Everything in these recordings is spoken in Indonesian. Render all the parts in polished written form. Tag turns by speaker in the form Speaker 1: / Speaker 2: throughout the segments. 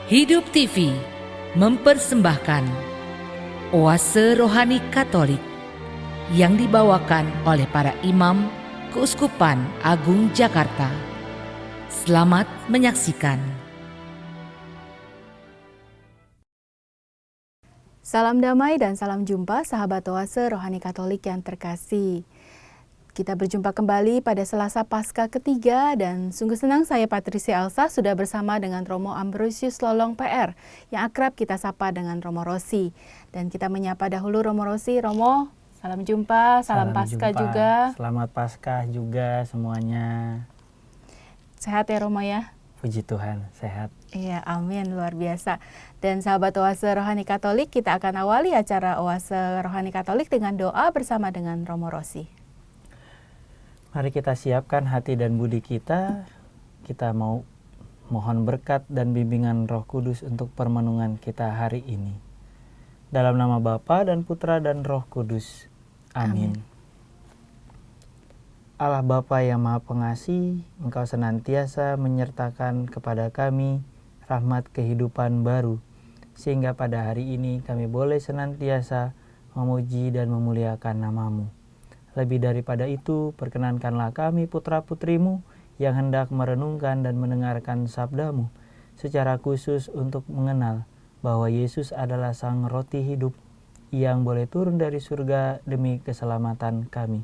Speaker 1: Hidup TV mempersembahkan Oase Rohani Katolik yang dibawakan oleh para imam Keuskupan Agung Jakarta. Selamat menyaksikan.
Speaker 2: Salam damai dan salam jumpa sahabat Oase Rohani Katolik yang terkasih. Kita berjumpa kembali pada Selasa Paskah ketiga dan sungguh senang saya Patricia Elsa sudah bersama dengan Romo Ambrosius Lolong PR yang akrab kita sapa dengan Romo Rosi. Dan kita menyapa dahulu Romo Rosi. Romo, salam jumpa, salam Paskah juga.
Speaker 3: Selamat Paskah juga semuanya.
Speaker 2: Sehat ya Romo ya?
Speaker 3: Puji Tuhan, sehat.
Speaker 2: Iya, amin, luar biasa. Dan sahabat Oase Rohani Katolik, kita akan awali acara Oase Rohani Katolik dengan doa bersama dengan Romo Rosi.
Speaker 3: Mari kita siapkan hati dan budi kita. Kita mau mohon berkat dan bimbingan Roh Kudus untuk permenungan kita hari ini. Dalam nama Bapa dan Putra dan Roh Kudus. Amin. Allah Bapa yang Maha Pengasih, Engkau senantiasa menyertakan kepada kami rahmat kehidupan baru, sehingga pada hari ini kami boleh senantiasa memuji dan memuliakan nama-Mu. Lebih daripada itu, perkenankanlah kami putra-putrimu yang hendak merenungkan dan mendengarkan sabda-Mu secara khusus untuk mengenal bahwa Yesus adalah Sang Roti Hidup yang boleh turun dari surga demi keselamatan kami.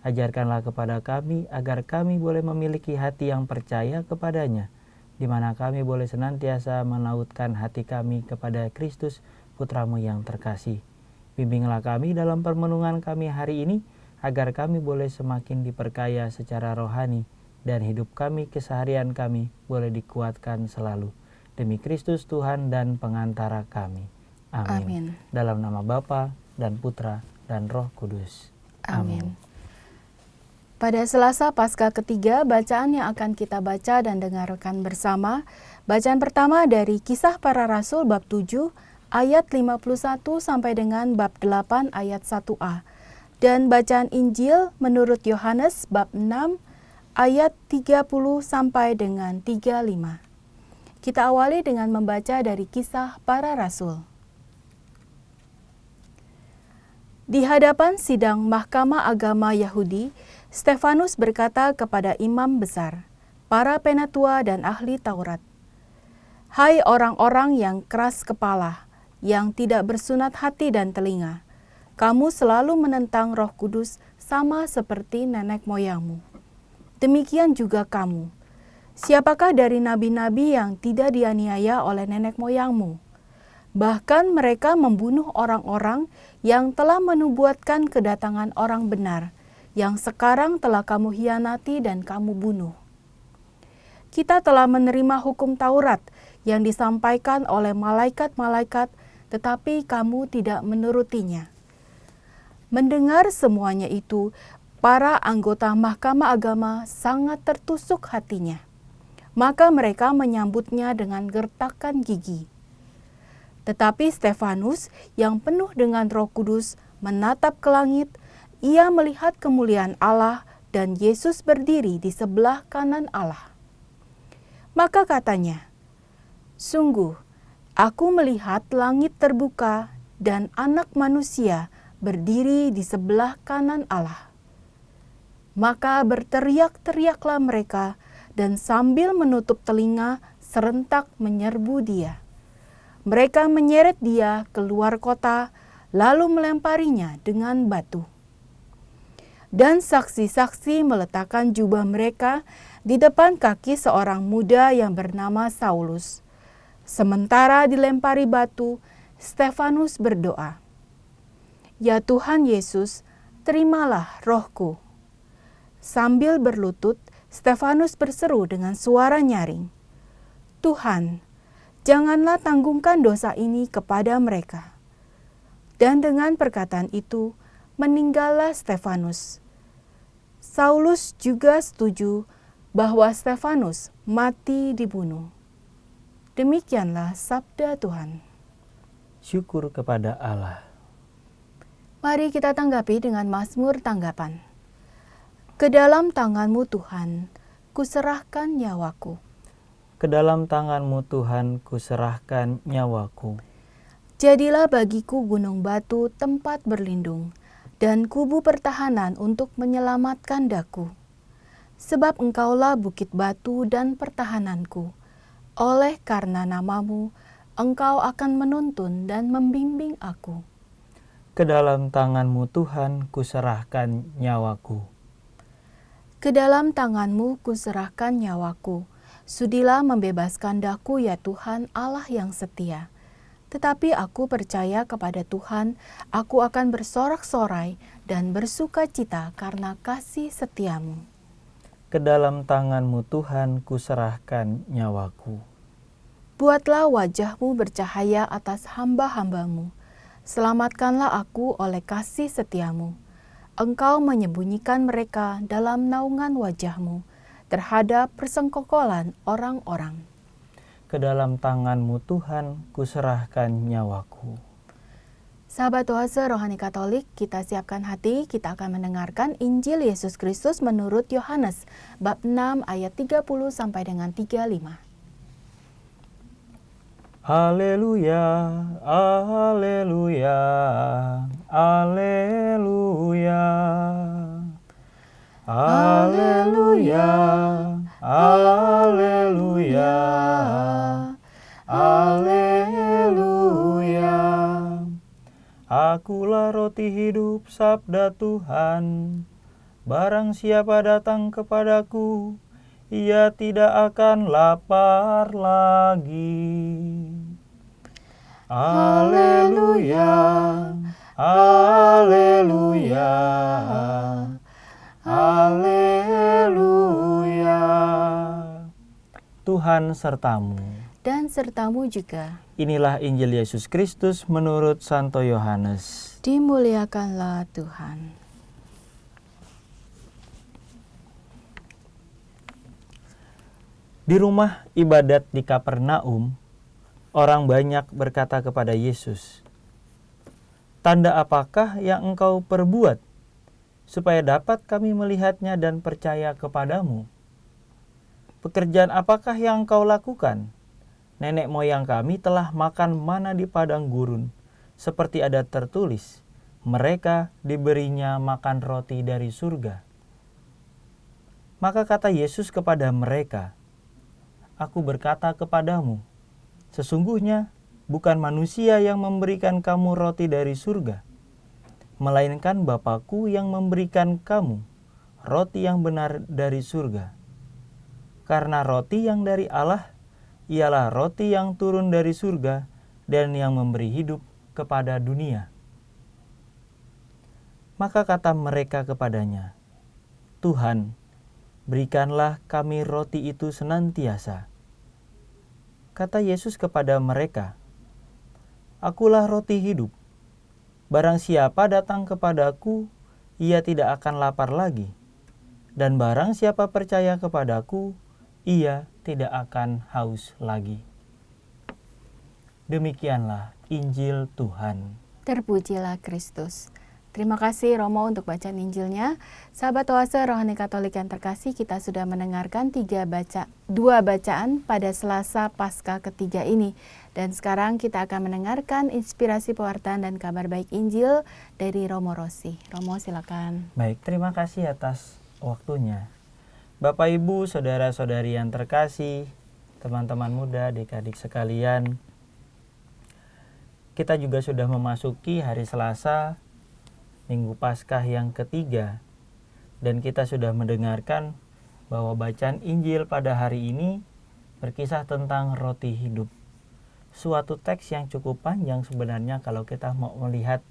Speaker 3: Ajarkanlah kepada kami agar kami boleh memiliki hati yang percaya kepadanya, di mana kami boleh senantiasa menautkan hati kami kepada Kristus, Putra-Mu yang terkasih. Bimbinglah kami dalam permenungan kami hari ini, agar kami boleh semakin diperkaya secara rohani dan hidup kami keseharian kami boleh dikuatkan selalu. Demi Kristus Tuhan dan pengantara kami. Amin. Dalam nama Bapa dan Putra dan Roh Kudus. Amin.
Speaker 2: Pada Selasa Paskah ketiga, bacaan yang akan kita baca dan dengarkan bersama. Bacaan pertama dari Kisah Para Rasul bab 7 ayat 51 sampai dengan bab 8 ayat 1a. Dan bacaan Injil menurut Yohanes bab 6 ayat 30 sampai dengan 35. Kita awali dengan membaca dari Kisah Para Rasul. Di hadapan sidang Mahkamah Agama Yahudi, Stefanus berkata kepada imam besar, para penatua dan ahli Taurat, "Hai orang-orang yang keras kepala, yang tidak bersunat hati dan telinga, kamu selalu menentang Roh Kudus sama seperti nenek moyangmu. Demikian juga kamu. Siapakah dari nabi-nabi yang tidak dianiaya oleh nenek moyangmu? Bahkan mereka membunuh orang-orang yang telah menubuatkan kedatangan orang benar, yang sekarang telah kamu hianati dan kamu bunuh. Kita telah menerima hukum Taurat yang disampaikan oleh malaikat-malaikat, tetapi kamu tidak menurutinya." Mendengar semuanya itu, para anggota Mahkamah Agama sangat tertusuk hatinya. Maka mereka menyambutnya dengan gertakan gigi. Tetapi Stefanus yang penuh dengan Roh Kudus menatap ke langit, ia melihat kemuliaan Allah dan Yesus berdiri di sebelah kanan Allah. Maka katanya, "Sungguh, aku melihat langit terbuka dan Anak Manusia berdiri di sebelah kanan Allah." Maka berteriak-teriaklah mereka dan sambil menutup telinga serentak menyerbu dia. Mereka menyeret dia keluar kota lalu melemparinya dengan batu. Dan saksi-saksi meletakkan jubah mereka di depan kaki seorang muda yang bernama Saulus. Sementara dilempari batu, Stefanus berdoa, "Ya Tuhan Yesus, terimalah rohku." Sambil berlutut, Stefanus berseru dengan suara nyaring, "Tuhan, janganlah tanggungkan dosa ini kepada mereka." Dan dengan perkataan itu, meninggallah Stefanus. Saulus juga setuju bahwa Stefanus mati dibunuh. Demikianlah sabda Tuhan.
Speaker 3: Syukur kepada Allah.
Speaker 2: Mari kita tanggapi dengan Mazmur tanggapan. Ke dalam tangan-Mu Tuhan, kuserahkan nyawaku.
Speaker 3: Ke dalam tangan-Mu Tuhan kuserahkan nyawaku.
Speaker 2: Jadilah bagiku gunung batu tempat berlindung, dan kubu pertahanan untuk menyelamatkan daku. Sebab Engkaulah bukit batu dan pertahananku. Oleh karena nama-Mu, Engkau akan menuntun dan membimbing aku.
Speaker 3: Ke dalam tangan-Mu Tuhan kuserahkan nyawaku.
Speaker 2: Ke dalam tangan-Mu kuserahkan nyawaku. Sudilah membebaskan daku ya Tuhan Allah yang setia. Tetapi aku percaya kepada Tuhan, aku akan bersorak-sorai dan bersuka cita karena kasih setia-Mu.
Speaker 3: Ke dalam tangan-Mu Tuhan kuserahkan nyawaku.
Speaker 2: Buatlah wajah-Mu bercahaya atas hamba-hamba-Mu. Selamatkanlah aku oleh kasih setia-Mu. Engkau menyembunyikan mereka dalam naungan wajah-Mu terhadap persengkokolan orang-orang.
Speaker 3: Ke dalam tangan-Mu Tuhan kuserahkan nyawaku.
Speaker 2: Sahabat Oase Rohani Katolik, kita siapkan hati, kita akan mendengarkan Injil Yesus Kristus menurut Yohanes, bab 6 ayat 30 sampai dengan 35.
Speaker 3: Haleluya, haleluya, haleluya. Haleluya, haleluya, haleluya. Akulah roti hidup, sabda Tuhan. Barang siapa datang kepadaku, ia tidak akan lapar lagi. Haleluya, haleluya, haleluya. Tuhan sertamu.
Speaker 2: Dan sertamu juga.
Speaker 3: Inilah Injil Yesus Kristus menurut Santo Yohanes.
Speaker 2: Dimuliakanlah Tuhan.
Speaker 3: Di rumah ibadat di Kapernaum, orang banyak berkata kepada Yesus, "Tanda apakah yang Engkau perbuat, supaya dapat kami melihatnya dan percaya kepadamu? Pekerjaan apakah yang Engkau lakukan? Nenek moyang kami telah makan mana di padang gurun, seperti ada tertulis, mereka diberinya makan roti dari surga." Maka kata Yesus kepada mereka, "Aku berkata kepadamu, sesungguhnya bukan manusia yang memberikan kamu roti dari surga, melainkan Bapa-Ku yang memberikan kamu roti yang benar dari surga. Karena roti yang dari Allah ialah roti yang turun dari surga dan yang memberi hidup kepada dunia." Maka kata mereka kepadanya, "Tuhan, berikanlah kami roti itu senantiasa." Kata Yesus kepada mereka, "Akulah roti hidup. Barang siapa datang kepadaku, ia tidak akan lapar lagi. Dan barang siapa percaya kepadaku, ia tidak akan haus lagi." Demikianlah Injil Tuhan.
Speaker 2: Terpujilah Kristus. Terima kasih Romo untuk bacaan Injilnya. Sahabat Oase Rohani Katolik yang terkasih, kita sudah mendengarkan dua bacaan pada Selasa Paskah ketiga ini. Dan sekarang kita akan mendengarkan inspirasi pewartaan dan kabar baik Injil dari Romo Rosi. Romo, silakan.
Speaker 3: Baik, terima kasih atas waktunya. Bapak, Ibu, saudara-saudari yang terkasih, teman-teman muda, adik-adik sekalian, kita juga sudah memasuki hari Selasa, Minggu Paskah yang ketiga, dan kita sudah mendengarkan bahwa bacaan Injil pada hari ini berkisah tentang roti hidup. Suatu teks yang cukup panjang sebenarnya kalau kita mau melihat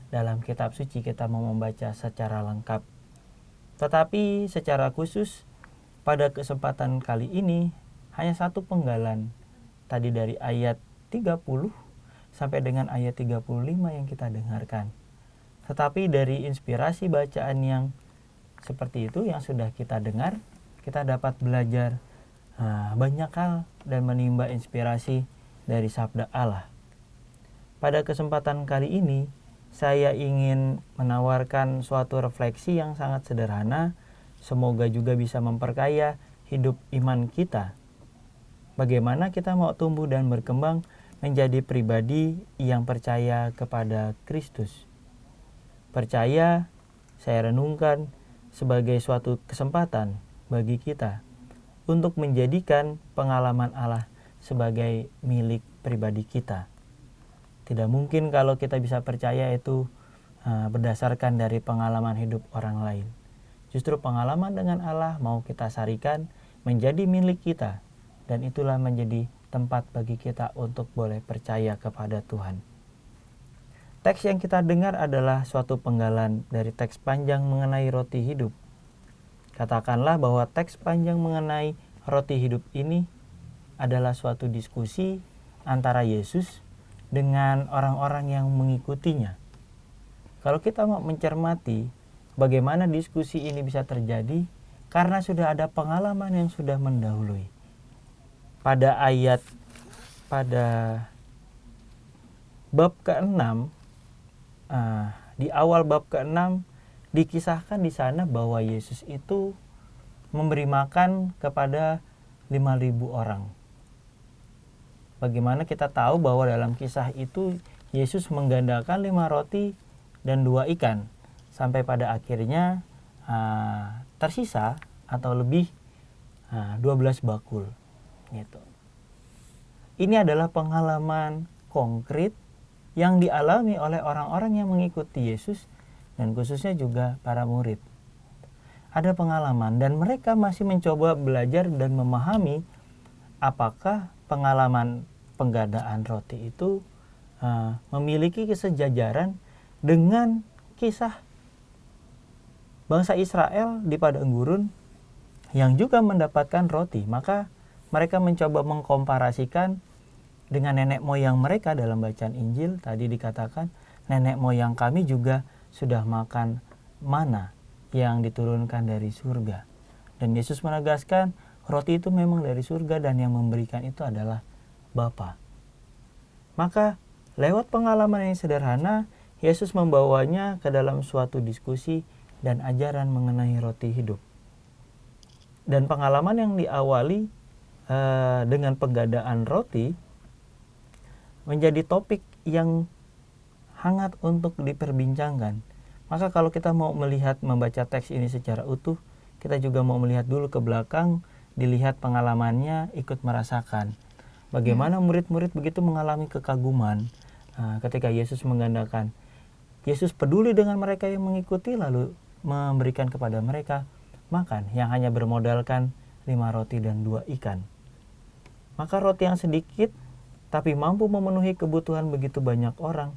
Speaker 3: dalam kitab suci, kita mau membaca secara lengkap. Tetapi secara khusus pada kesempatan kali ini hanya satu penggalan tadi dari ayat 30 sampai dengan ayat 35 yang kita dengarkan. Tetapi dari inspirasi bacaan yang seperti itu yang sudah kita dengar, kita dapat belajar banyak hal dan menimba inspirasi dari sabda Allah. Pada kesempatan kali ini, saya ingin menawarkan suatu refleksi yang sangat sederhana, semoga juga bisa memperkaya hidup iman kita. bagaimana kita mau tumbuh dan berkembang menjadi pribadi yang percaya kepada Kristus. Percaya, saya renungkan, sebagai suatu kesempatan bagi kita untuk menjadikan pengalaman Allah sebagai milik pribadi kita. Tidak mungkin kalau kita bisa percaya itu berdasarkan dari pengalaman hidup orang lain. Justru pengalaman dengan Allah mau kita sarikan menjadi milik kita, dan itulah menjadi tempat bagi kita untuk boleh percaya kepada Tuhan. Teks yang kita dengar adalah suatu penggalan dari teks panjang mengenai roti hidup. Katakanlah bahwa teks panjang mengenai roti hidup ini adalah suatu diskusi antara Yesus dengan orang-orang yang mengikutinya. Kalau kita mau mencermati bagaimana diskusi ini bisa terjadi, karena sudah ada pengalaman yang sudah mendahului. Pada bab ke-6, di awal bab ke-6 dikisahkan di sana bahwa Yesus itu memberi makan kepada 5.000 orang. Bagaimana kita tahu bahwa dalam kisah itu Yesus menggandakan 5 roti dan 2 ikan sampai pada akhirnya tersisa atau lebih 12 bakul. Gitu. Ini adalah pengalaman konkret yang dialami oleh orang-orang yang mengikuti Yesus dan khususnya juga para murid. Ada pengalaman dan mereka masih mencoba belajar dan memahami apakah pengalaman penggandaan roti itu memiliki kesejajaran dengan kisah bangsa Israel di padang gurun yang juga mendapatkan roti. Maka mereka mencoba mengkomparasikan dengan nenek moyang mereka. Dalam bacaan Injil tadi dikatakan nenek moyang kami juga sudah makan mana yang diturunkan dari surga. Dan Yesus menegaskan roti itu memang dari surga dan yang memberikan itu adalah Bapa. Maka lewat pengalaman yang sederhana, Yesus membawanya ke dalam suatu diskusi dan ajaran mengenai roti hidup. Dan pengalaman yang diawali dengan penggandaan roti menjadi topik yang hangat untuk diperbincangkan. Maka kalau kita mau membaca teks ini secara utuh, kita juga mau melihat dulu ke belakang, dilihat pengalamannya, ikut merasakan bagaimana murid-murid begitu mengalami kekaguman ketika Yesus menggandakan. Yesus peduli dengan mereka yang mengikuti, lalu memberikan kepada mereka makan yang hanya bermodalkan 5 roti dan 2 ikan. Maka roti yang sedikit tapi mampu memenuhi kebutuhan begitu banyak orang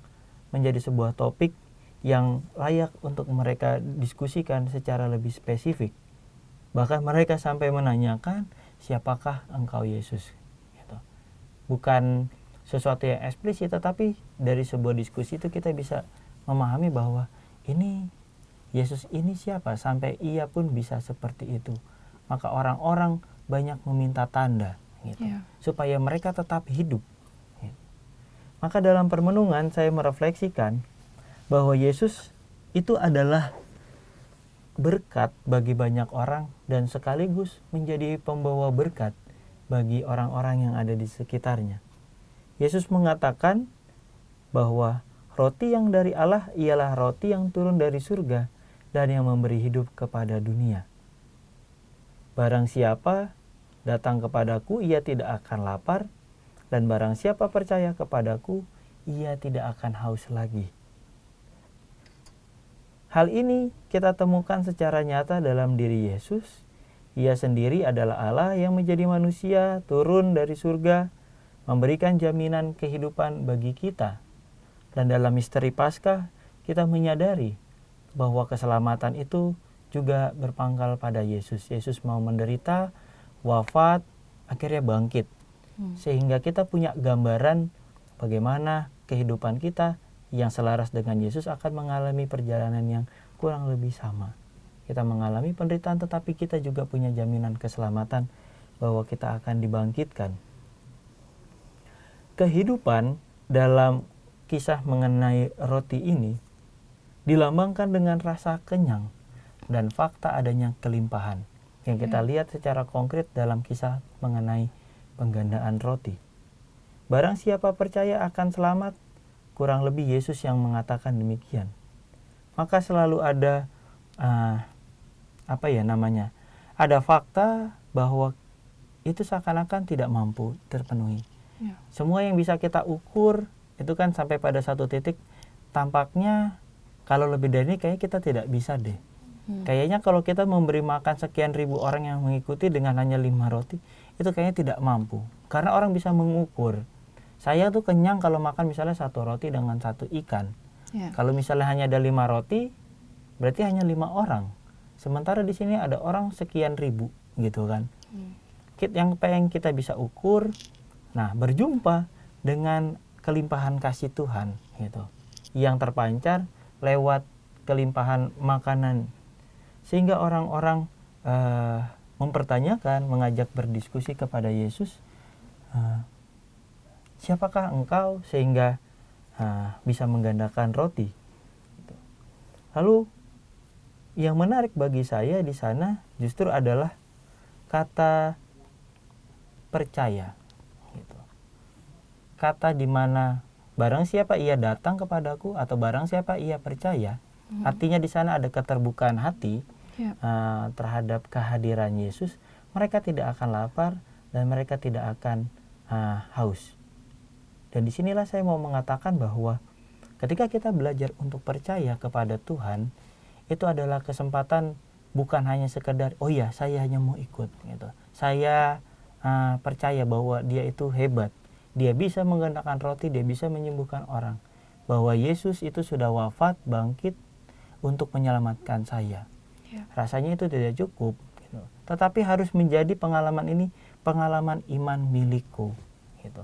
Speaker 3: menjadi sebuah topik yang layak untuk mereka diskusikan secara lebih spesifik. Bahkan mereka sampai menanyakan, siapakah engkau Yesus? Gitu. Bukan sesuatu yang eksplisit, tetapi dari sebuah diskusi itu kita bisa memahami bahwa ini Yesus ini siapa sampai ia pun bisa seperti itu. Maka orang-orang banyak meminta tanda gitu, supaya mereka tetap hidup. Gitu. Maka dalam permenungan saya merefleksikan bahwa Yesus itu adalah berkat bagi banyak orang dan sekaligus menjadi pembawa berkat bagi orang-orang yang ada di sekitarnya. Yesus mengatakan bahwa roti yang dari Allah ialah roti yang turun dari surga dan yang memberi hidup kepada dunia. Barang siapa datang kepadaku, ia tidak akan lapar, dan barang siapa percaya kepadaku, ia tidak akan haus lagi. Hal ini kita temukan secara nyata dalam diri Yesus. Ia sendiri adalah Allah yang menjadi manusia, turun dari surga, memberikan jaminan kehidupan bagi kita. Dan dalam misteri Paskah, kita menyadari bahwa keselamatan itu juga berpangkal pada Yesus. Yesus mau menderita, wafat, akhirnya bangkit. Sehingga kita punya gambaran bagaimana kehidupan kita yang selaras dengan Yesus akan mengalami perjalanan yang kurang lebih sama. Kita mengalami penderitaan, tetapi kita juga punya jaminan keselamatan bahwa kita akan dibangkitkan. Kehidupan dalam kisah mengenai roti ini dilambangkan dengan rasa kenyang dan fakta adanya kelimpahan yang kita lihat secara konkret dalam kisah mengenai penggandaan roti. Barang siapa percaya akan selamat, kurang lebih Yesus yang mengatakan demikian. Maka selalu ada ada fakta bahwa itu seakan-akan tidak mampu terpenuhi.
Speaker 2: Ya.
Speaker 3: Semua yang bisa kita ukur itu kan sampai pada satu titik tampaknya kalau lebih dari ini kayaknya kita tidak bisa deh. Kayaknya kalau kita memberi makan sekian ribu orang yang mengikuti dengan hanya 5 roti, itu kayaknya tidak mampu. Karena orang bisa mengukur. Saya tuh kenyang kalau makan misalnya 1 roti dengan 1 ikan.
Speaker 2: Ya.
Speaker 3: Kalau misalnya hanya ada 5 roti, berarti hanya 5 orang. Sementara di sini ada orang sekian ribu gitu kan. Yang pengen kita bisa ukur, nah berjumpa dengan kelimpahan kasih Tuhan gitu, yang terpancar lewat kelimpahan makanan, sehingga orang-orang mempertanyakan, mengajak berdiskusi kepada Yesus, siapakah engkau sehingga bisa menggandakan roti? Lalu yang menarik bagi saya di sana justru adalah kata percaya, gitu. Kata di mana barang siapa ia datang kepadaku atau barang siapa ia percaya, artinya di sana ada keterbukaan hati terhadap kehadiran Yesus. Mereka tidak akan lapar dan mereka tidak akan haus. Dan disinilah saya mau mengatakan bahwa ketika kita belajar untuk percaya kepada Tuhan, itu adalah kesempatan bukan hanya sekedar oh ya saya hanya mau ikut gitu. Saya percaya bahwa dia itu hebat, dia bisa menggandakan roti, dia bisa menyembuhkan orang, bahwa Yesus itu sudah wafat, bangkit untuk menyelamatkan saya. Rasanya itu tidak cukup gitu. Tetapi harus menjadi pengalaman ini pengalaman iman milikku gitu.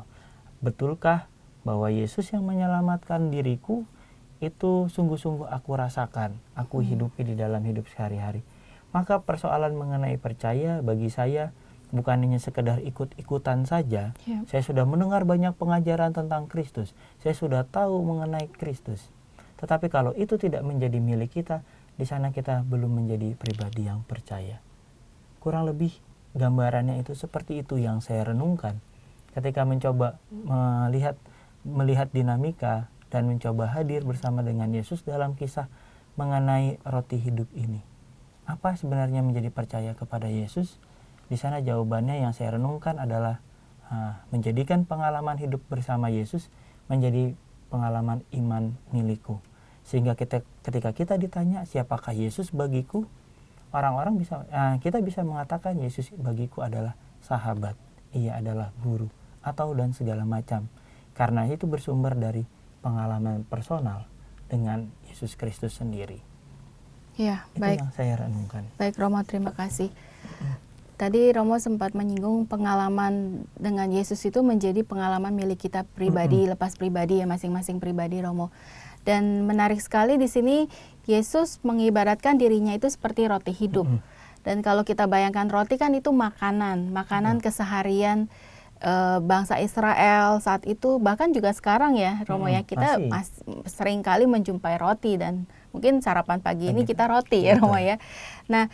Speaker 3: Betulkah bahwa Yesus yang menyelamatkan diriku itu sungguh-sungguh aku rasakan, aku hidupi di dalam hidup sehari-hari? Maka persoalan mengenai percaya bagi saya bukan hanya sekedar ikut-ikutan saja. Saya sudah mendengar banyak pengajaran tentang Kristus. Saya sudah tahu mengenai Kristus. Tetapi kalau itu tidak menjadi milik kita, di sana kita belum menjadi pribadi yang percaya. Kurang lebih gambarannya itu seperti itu yang saya renungkan ketika mencoba melihat dinamika dan mencoba hadir bersama dengan Yesus dalam kisah mengenai roti hidup ini. Apa sebenarnya menjadi percaya kepada Yesus? Di sana jawabannya yang saya renungkan adalah menjadikan pengalaman hidup bersama Yesus menjadi pengalaman iman milikku. Sehingga ketika kita ditanya siapakah Yesus bagiku, kita bisa mengatakan Yesus bagiku adalah sahabat, ia adalah guru, atau dan segala macam. Karena itu bersumber dari pengalaman personal dengan Yesus Kristus sendiri.
Speaker 2: Ya,
Speaker 3: itu
Speaker 2: baik.
Speaker 3: Yang saya renungkan.
Speaker 2: Baik Romo, terima kasih. Tadi Romo sempat menyinggung pengalaman dengan Yesus itu menjadi pengalaman milik kita pribadi, lepas pribadi ya, masing-masing pribadi Romo. Dan menarik sekali di sini Yesus mengibaratkan dirinya itu seperti roti hidup. Dan kalau kita bayangkan roti kan itu makanan keseharian bangsa Israel saat itu, bahkan juga sekarang ya Romo ya, kita sering kali menjumpai roti dan mungkin sarapan pagi ini kita roti ya Romo ya. Nah,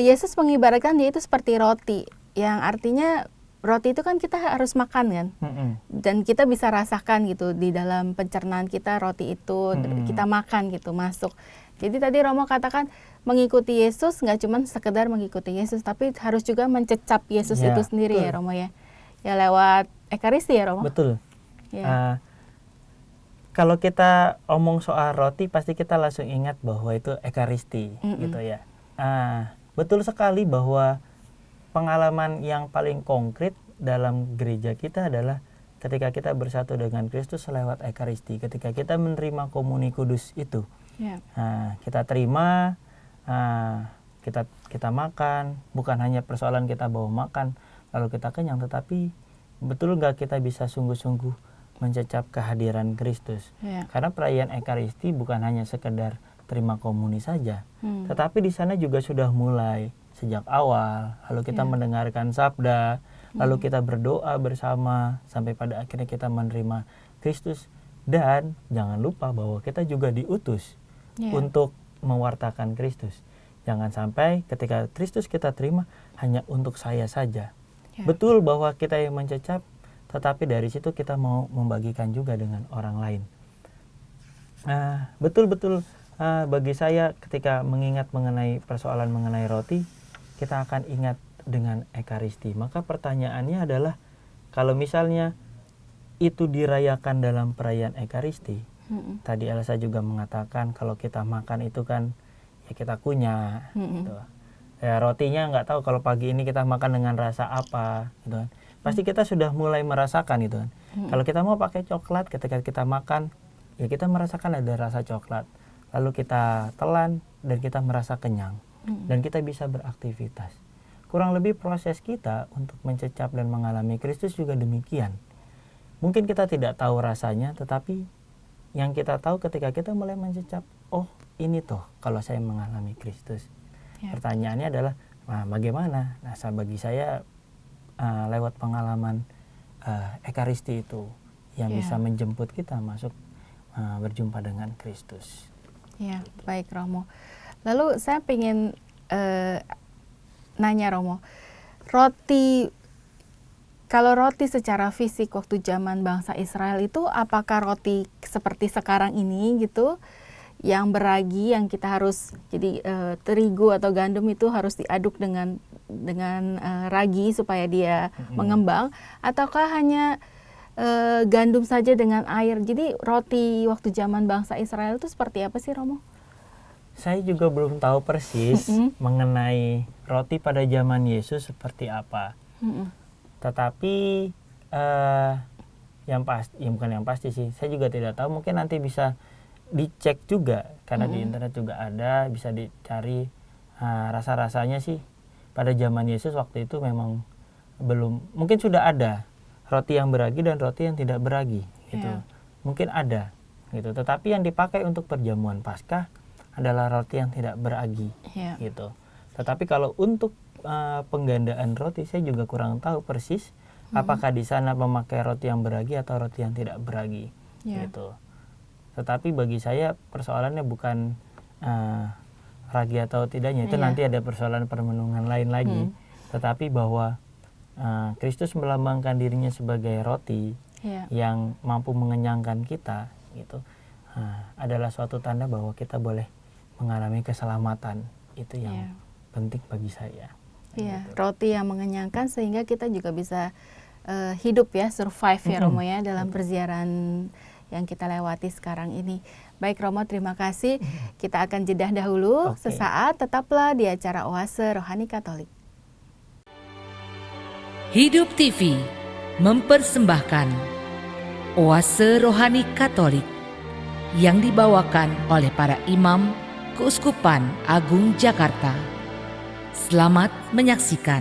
Speaker 2: Yesus mengibaratkan dia itu seperti roti, yang artinya roti itu kan kita harus makan kan, dan kita bisa rasakan gitu di dalam pencernaan kita, roti itu kita makan gitu, masuk. Jadi tadi Romo katakan mengikuti Yesus nggak cuma sekedar mengikuti Yesus, tapi harus juga mencecap Yesus itu sendiri ya Romo ya. Ya lewat Ekaristi ya Romo?
Speaker 3: Betul. Kalau kita omong soal roti pasti kita langsung ingat bahwa itu Ekaristi gitu ya. Betul sekali bahwa pengalaman yang paling konkret dalam gereja kita adalah ketika kita bersatu dengan Kristus lewat Ekaristi. Ketika kita menerima komuni kudus itu, kita terima, kita makan. Bukan hanya persoalan kita bawa makan lalu kita kenyang, tetapi betul nggak kita bisa sungguh-sungguh mencecap kehadiran Kristus? Karena perayaan Ekaristi bukan hanya sekedar terima komuni saja, tetapi di sana juga sudah mulai sejak awal, lalu kita mendengarkan sabda, lalu kita berdoa bersama sampai pada akhirnya kita menerima Kristus. Dan jangan lupa bahwa kita juga diutus untuk mewartakan Kristus. Jangan sampai ketika Kristus kita terima hanya untuk saya saja. Betul bahwa kita yang mencecap, tetapi dari situ kita mau membagikan juga dengan orang lain. Betul-betul bagi saya ketika mengingat mengenai persoalan mengenai roti, kita akan ingat dengan Ekaristi. Maka pertanyaannya adalah, kalau misalnya itu dirayakan dalam perayaan Ekaristi, tadi Elsa juga mengatakan kalau kita makan itu kan ya kita kunyah, gitu. Ya, rotinya nggak tahu kalau pagi ini kita makan dengan rasa apa, gitu kan. Pasti kita sudah mulai merasakan itu kan. Kalau kita mau pakai coklat, ketika kita makan, ya kita merasakan ada rasa coklat. Lalu kita telan dan kita merasa kenyang. Dan kita bisa beraktivitas. Kurang lebih proses kita untuk mencecap dan mengalami Kristus juga demikian. Mungkin kita tidak tahu rasanya, tetapi yang kita tahu ketika kita mulai mencecap, oh ini toh kalau saya mengalami Kristus. Pertanyaannya adalah, bagaimana? Nah, bagi saya lewat pengalaman Ekaristi itu yang bisa menjemput kita masuk berjumpa dengan Kristus.
Speaker 2: Ya, baik Romo. Lalu saya pengen nanya Romo, kalau roti secara fisik waktu zaman bangsa Israel itu apakah roti seperti sekarang ini gitu, yang beragi, yang kita harus jadi terigu atau gandum itu harus diaduk dengan ragi supaya dia mengembang, ataukah hanya gandum saja dengan air? Jadi roti waktu zaman bangsa Israel itu seperti apa sih Romo?
Speaker 3: Saya juga belum tahu persis mengenai roti pada zaman Yesus seperti apa. Tetapi yang pasti, ya bukan yang pasti sih, saya juga tidak tahu. Mungkin nanti bisa dicek juga, karena di internet juga ada, bisa dicari rasa-rasanya sih. Pada zaman Yesus waktu itu memang belum, mungkin sudah ada roti yang beragi dan roti yang tidak beragi, gitu. Mungkin ada, gitu. Tetapi yang dipakai untuk perjamuan Paskah adalah roti yang tidak beragi, gitu. Tetapi kalau untuk penggandaan roti, saya juga kurang tahu persis apakah di sana memakai roti yang beragi atau roti yang tidak beragi, gitu. Tetapi bagi saya persoalannya bukan ragi atau tidaknya, itu nanti ada persoalan permenungan lain lagi. Tetapi bahwa Kristus melambangkan dirinya sebagai roti yang mampu mengenyangkan kita, gitu, adalah suatu tanda bahwa kita boleh mengalami keselamatan. Itu yang penting bagi saya. Gitu.
Speaker 2: Roti yang mengenyangkan sehingga kita juga bisa hidup ya, survive ya Romo ya dalam perziaran yang kita lewati sekarang ini. Baik Romo, terima kasih. Kita akan jeda dahulu sesaat, tetaplah di acara Oase Rohani Katolik.
Speaker 1: Hidup TV mempersembahkan Oase Rohani Katolik yang dibawakan oleh para imam Keuskupan Agung Jakarta. Selamat menyaksikan.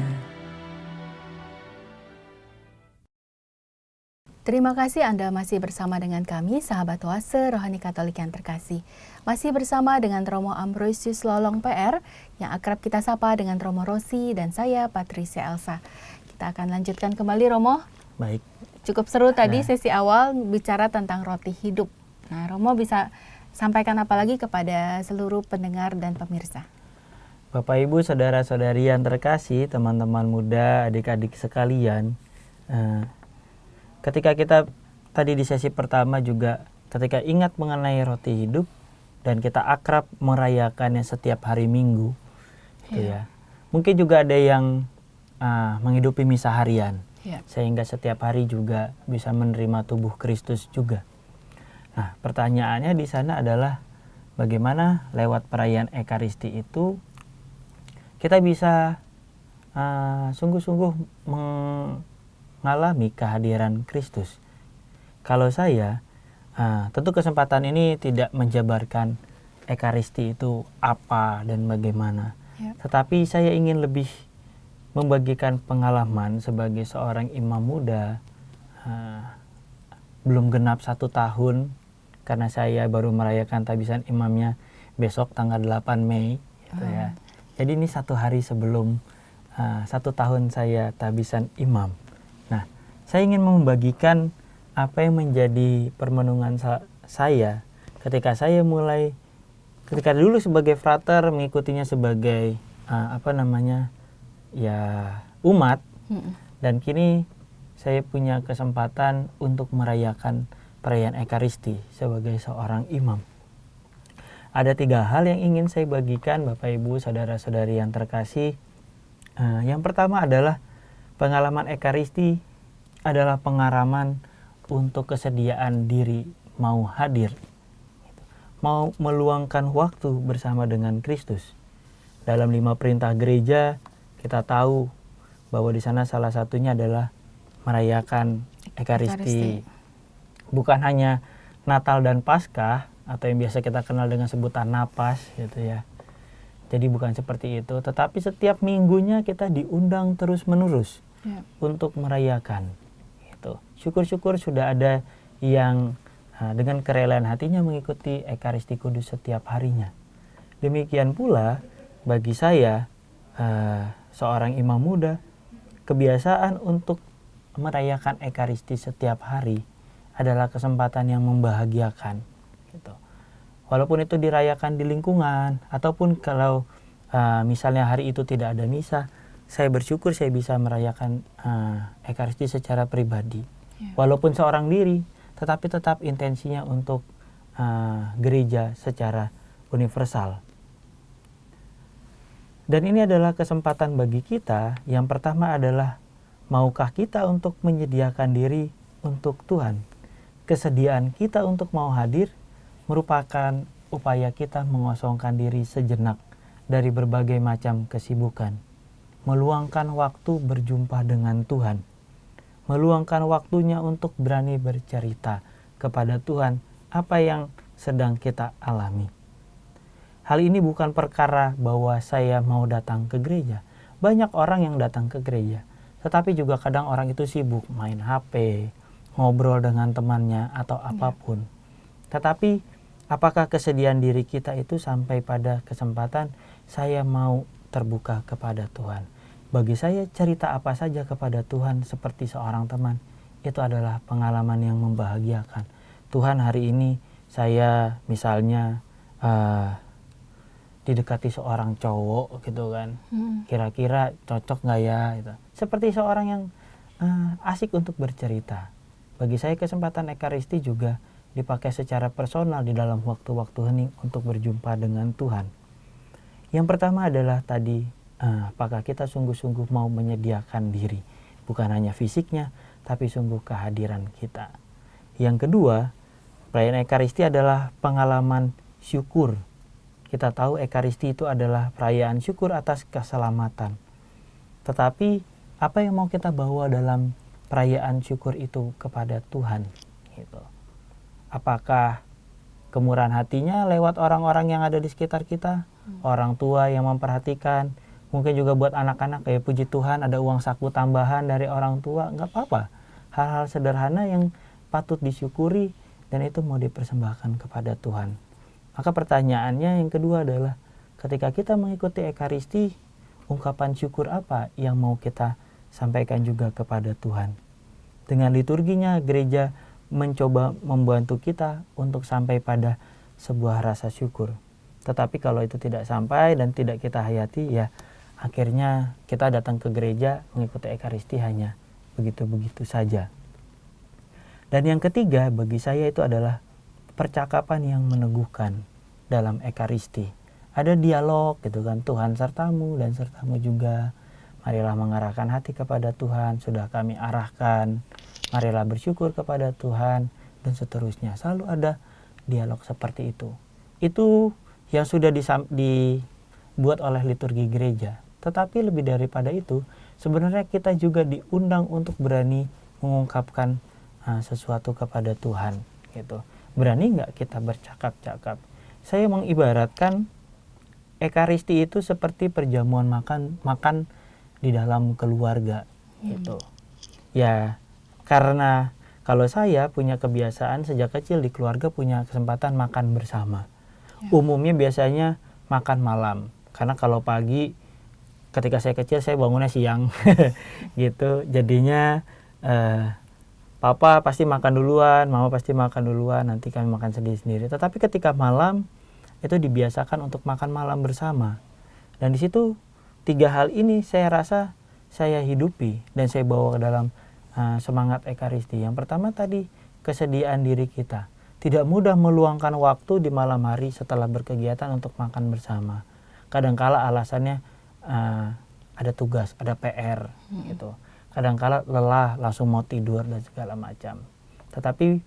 Speaker 2: Terima kasih Anda masih bersama dengan kami, sahabat Oase Rohani Katolik yang terkasih. Masih bersama dengan Romo Ambrosius Lolong PR, yang akrab kita sapa dengan Romo Rosi dan saya Patricia Elsa. Kita akan lanjutkan kembali Romo.
Speaker 3: Baik.
Speaker 2: Cukup seru tadi sesi awal bicara tentang roti hidup. Nah Romo bisa sampaikan apa lagi kepada seluruh pendengar dan pemirsa?
Speaker 3: Bapak Ibu, saudara-saudari yang terkasih, teman-teman muda, adik-adik sekalian, ketika kita tadi di sesi pertama juga ketika ingat mengenai roti hidup dan kita akrab merayakannya setiap hari Minggu, gitu ya. Mungkin juga ada yang menghidupi misa harian, sehingga setiap hari juga bisa menerima tubuh Kristus juga. Nah, pertanyaannya di sana adalah bagaimana lewat perayaan Ekaristi itu kita bisa sungguh-sungguh mengalami kehadiran Kristus. Kalau saya, tentu kesempatan ini tidak menjabarkan Ekaristi itu apa dan bagaimana. Tetapi saya ingin lebih membagikan pengalaman sebagai seorang imam muda, belum genap 1 tahun, karena saya baru merayakan tabisan imamnya besok tanggal 8 Mei. Gitu ya. Jadi ini 1 hari sebelum 1 tahun saya tabisan imam. Nah, saya ingin membagikan apa yang menjadi permenungan saya ketika saya mulai, ketika dulu sebagai frater mengikutinya sebagai umat. Dan kini saya punya kesempatan untuk merayakan perayaan Ekaristi sebagai seorang imam. Ada 3 hal yang ingin saya bagikan Bapak Ibu saudara-saudari yang terkasih. Yang pertama adalah pengalaman Ekaristi adalah pengalaman untuk kesediaan diri mau hadir, mau meluangkan waktu bersama dengan Kristus. Dalam 5 perintah gereja kita tahu bahwa di sana salah satunya adalah merayakan Ekaristi. Bukan hanya Natal dan Paskah atau yang biasa kita kenal dengan sebutan napas gitu ya. Jadi bukan seperti itu, tetapi setiap minggunya kita diundang terus-menerus untuk merayakan. Gitu. Syukur-syukur sudah ada yang dengan kerelaan hatinya mengikuti Ekaristi Kudus setiap harinya. Demikian pula bagi saya, seorang imam muda, kebiasaan untuk merayakan Ekaristi setiap hari adalah kesempatan yang membahagiakan. Gitu. Walaupun itu dirayakan di lingkungan, ataupun kalau misalnya hari itu tidak ada misa, saya bersyukur saya bisa merayakan Ekaristi secara pribadi. Walaupun seorang diri, tetapi tetap intensinya untuk gereja secara universal. Dan ini adalah kesempatan bagi kita. Yang pertama adalah, maukah kita untuk menyediakan diri untuk Tuhan? Kesediaan kita untuk mau hadir merupakan upaya kita mengosongkan diri sejenak dari berbagai macam kesibukan. Meluangkan waktu berjumpa dengan Tuhan. Meluangkan waktunya untuk berani bercerita kepada Tuhan apa yang sedang kita alami. Hal ini bukan perkara bahwa saya mau datang ke gereja. Banyak orang yang datang ke gereja, tetapi juga kadang orang itu sibuk main HP, ngobrol dengan temannya atau apapun. Tetapi apakah kesediaan diri kita itu sampai pada kesempatan saya mau terbuka kepada Tuhan? Bagi saya, cerita apa saja kepada Tuhan seperti seorang teman, itu adalah pengalaman yang membahagiakan. Tuhan, hari ini saya misalnya didekati seorang cowok gitu kan, kira-kira cocok nggak ya? Gitu. Seperti seorang yang asik untuk bercerita. Bagi saya kesempatan Ekaristi juga dipakai secara personal di dalam waktu-waktu hening untuk berjumpa dengan Tuhan. Yang pertama adalah tadi, apakah kita sungguh-sungguh mau menyediakan diri, bukan hanya fisiknya, tapi sungguh kehadiran kita. Yang kedua, perayaan Ekaristi adalah pengalaman syukur. Kita tahu Ekaristi itu adalah perayaan syukur atas keselamatan. Tetapi apa yang mau kita bawa dalam perayaan syukur itu kepada Tuhan? Gitu. Apakah kemurahan hatinya lewat orang-orang yang ada di sekitar kita? Orang tua yang memperhatikan. Mungkin juga buat anak-anak, kayak puji Tuhan ada uang saku tambahan dari orang tua. Nggak apa-apa. Hal-hal sederhana yang patut disyukuri dan itu mau dipersembahkan kepada Tuhan. Maka pertanyaannya yang kedua adalah, ketika kita mengikuti Ekaristi, ungkapan syukur apa yang mau kita sampaikan juga kepada Tuhan? Dengan liturginya, gereja mencoba membantu kita untuk sampai pada sebuah rasa syukur. Tetapi kalau itu tidak sampai dan tidak kita hayati, ya akhirnya kita datang ke gereja mengikuti Ekaristi hanya begitu-begitu saja. Dan yang ketiga bagi saya itu adalah percakapan yang meneguhkan dalam Ekaristi. Ada dialog gitu kan, Tuhan sertamu dan sertamu juga. Marilah mengarahkan hati kepada Tuhan, sudah kami arahkan. Marilah bersyukur kepada Tuhan dan seterusnya. Selalu ada dialog seperti itu. Itu yang sudah dibuat oleh liturgi gereja. Tetapi lebih daripada itu, sebenarnya kita juga diundang untuk berani mengungkapkan sesuatu kepada Tuhan gitu. Berani nggak kita bercakap-cakap? Saya mengibaratkan Ekaristi itu seperti perjamuan makan di dalam keluarga gitu. Ya, karena kalau saya punya kebiasaan sejak kecil di keluarga punya kesempatan makan bersama. Umumnya biasanya makan malam. Karena kalau pagi ketika saya kecil saya bangunnya siang gitu. Jadinya papa pasti makan duluan, mama pasti makan duluan, nanti kami makan sendiri-sendiri. Tetapi ketika malam, itu dibiasakan untuk makan malam bersama. Dan di situ 3 hal ini saya rasa saya hidupi dan saya bawa ke dalam semangat Ekaristi. Yang pertama tadi, kesediaan diri kita. Tidak mudah meluangkan waktu di malam hari setelah berkegiatan untuk makan bersama. Kadangkala alasannya ada tugas, ada PR gitu. Kadangkala lelah, langsung mau tidur dan segala macam. Tetapi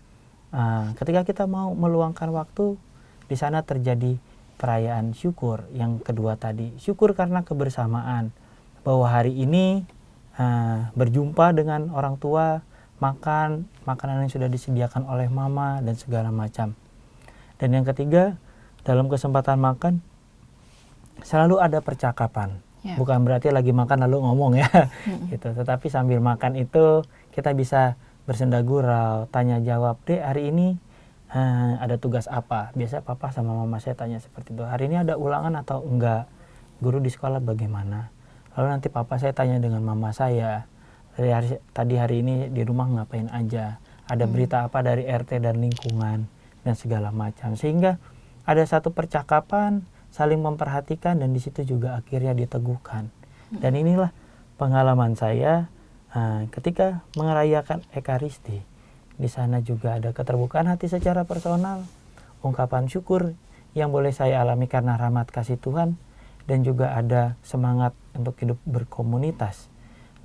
Speaker 3: ketika kita mau meluangkan waktu, di sana terjadi perayaan syukur. Yang kedua tadi, syukur karena kebersamaan. Bahwa hari ini berjumpa dengan orang tua, makan makanan yang sudah disediakan oleh mama dan segala macam. Dan yang ketiga, dalam kesempatan makan selalu ada percakapan. Bukan berarti lagi makan lalu ngomong ya, gitu. Tetapi sambil makan itu kita bisa bersenda gurau, tanya jawab. Dek, hari ini ada tugas apa? Biasa papa sama mama saya tanya seperti itu. Hari ini ada ulangan atau enggak? Guru di sekolah bagaimana? Lalu nanti papa saya tanya dengan mama saya, tadi hari ini di rumah ngapain aja, ada berita apa dari RT dan lingkungan, dan segala macam. Sehingga ada satu percakapan, saling memperhatikan, dan di situ juga akhirnya diteguhkan. Dan inilah pengalaman saya ketika merayakan Ekaristi. Di sana juga ada keterbukaan hati secara personal, ungkapan syukur yang boleh saya alami karena rahmat kasih Tuhan, dan juga ada semangat untuk hidup berkomunitas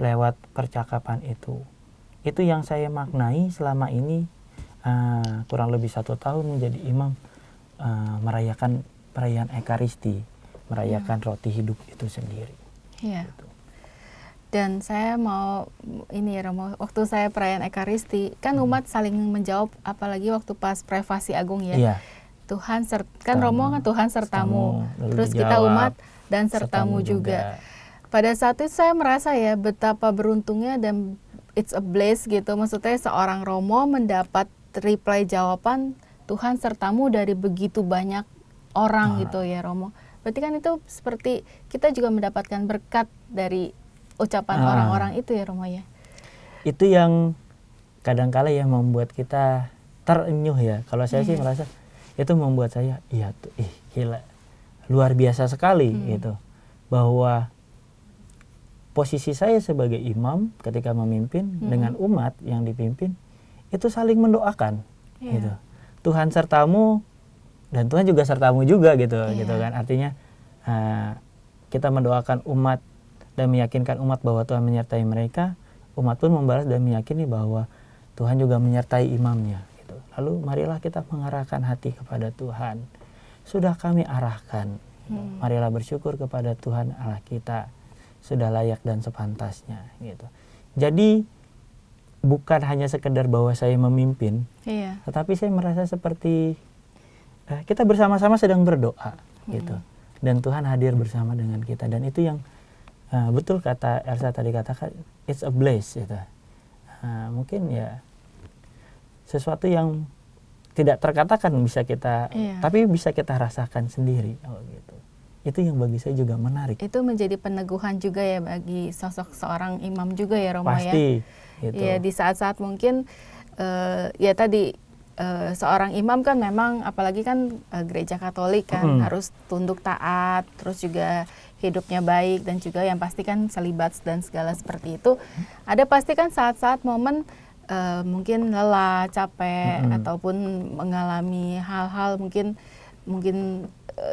Speaker 3: lewat percakapan itu. Itu yang saya maknai selama ini kurang lebih 1 tahun menjadi imam, merayakan perayaan Ekaristi, merayakan roti hidup itu sendiri.
Speaker 2: Iya.
Speaker 3: Gitu.
Speaker 2: Dan saya mau ini ya Romo, waktu saya perayaan Ekaristi kan umat saling menjawab, apalagi waktu pas privasi agung ya.
Speaker 3: Iya.
Speaker 2: Tuhan kan Romo kan Tuhan sertamu. Terus kita umat dan sertamu juga. Pada saat itu saya merasa ya betapa beruntungnya dan it's a bliss gitu. Maksudnya seorang Romo mendapat reply jawaban Tuhan sertamu dari begitu banyak orang gitu ya Romo. Berarti kan itu seperti kita juga mendapatkan berkat dari ucapan orang-orang itu ya Romo ya.
Speaker 3: Itu yang kadangkala yang membuat kita terenyuh ya. Kalau saya sih merasa itu membuat saya gila, luar biasa sekali gitu. Bahwa posisi saya sebagai imam ketika memimpin dengan umat yang dipimpin itu saling mendoakan gitu. Tuhan sertamu dan Tuhan juga sertamu juga gitu gitu kan. Artinya kita mendoakan umat dan meyakinkan umat bahwa Tuhan menyertai mereka, umat pun membalas dan meyakini bahwa Tuhan juga menyertai imamnya gitu. Lalu marilah kita mengarahkan hati kepada Tuhan. Sudah kami arahkan. Marilah bersyukur kepada Tuhan Allah kita, sudah layak dan sepantasnya gitu. Jadi bukan hanya sekedar bahwa saya memimpin, tetapi saya merasa seperti kita bersama-sama sedang berdoa gitu. Dan Tuhan hadir bersama dengan kita, dan itu yang betul kata Elsa tadi katakan, it's a bliss gitu. Mungkin ya sesuatu yang tidak terkatakan bisa kita, tapi bisa kita rasakan sendiri. Gitu. Itu yang bagi saya juga menarik.
Speaker 2: Itu menjadi peneguhan juga ya bagi sosok seorang imam juga ya Romo.
Speaker 3: Pasti,
Speaker 2: ya.
Speaker 3: gitu.
Speaker 2: Ya di saat-saat mungkin ya tadi seorang imam kan memang apalagi kan gereja Katolik kan harus tunduk taat, terus juga hidupnya baik, dan juga yang pasti kan selibat dan segala seperti itu. Ada pasti kan saat-saat momen mungkin lelah, capek, ataupun mengalami hal-hal mungkin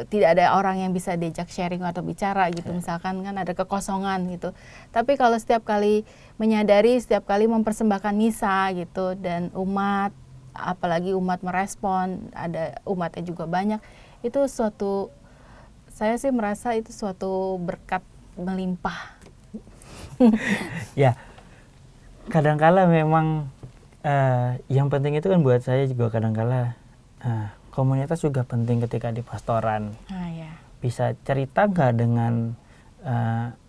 Speaker 2: tidak ada orang yang bisa diajak sharing atau bicara gitu. Misalkan kan ada kekosongan gitu. Tapi kalau setiap kali menyadari, setiap kali mempersembahkan misa gitu, dan umat, apalagi umat merespon, ada umatnya juga banyak, itu suatu, saya sih merasa itu suatu berkat melimpah.
Speaker 3: Ya, kadangkala memang yang penting itu kan buat saya juga kadangkala komunitas juga penting ketika di pastoran. Bisa cerita nggak dengan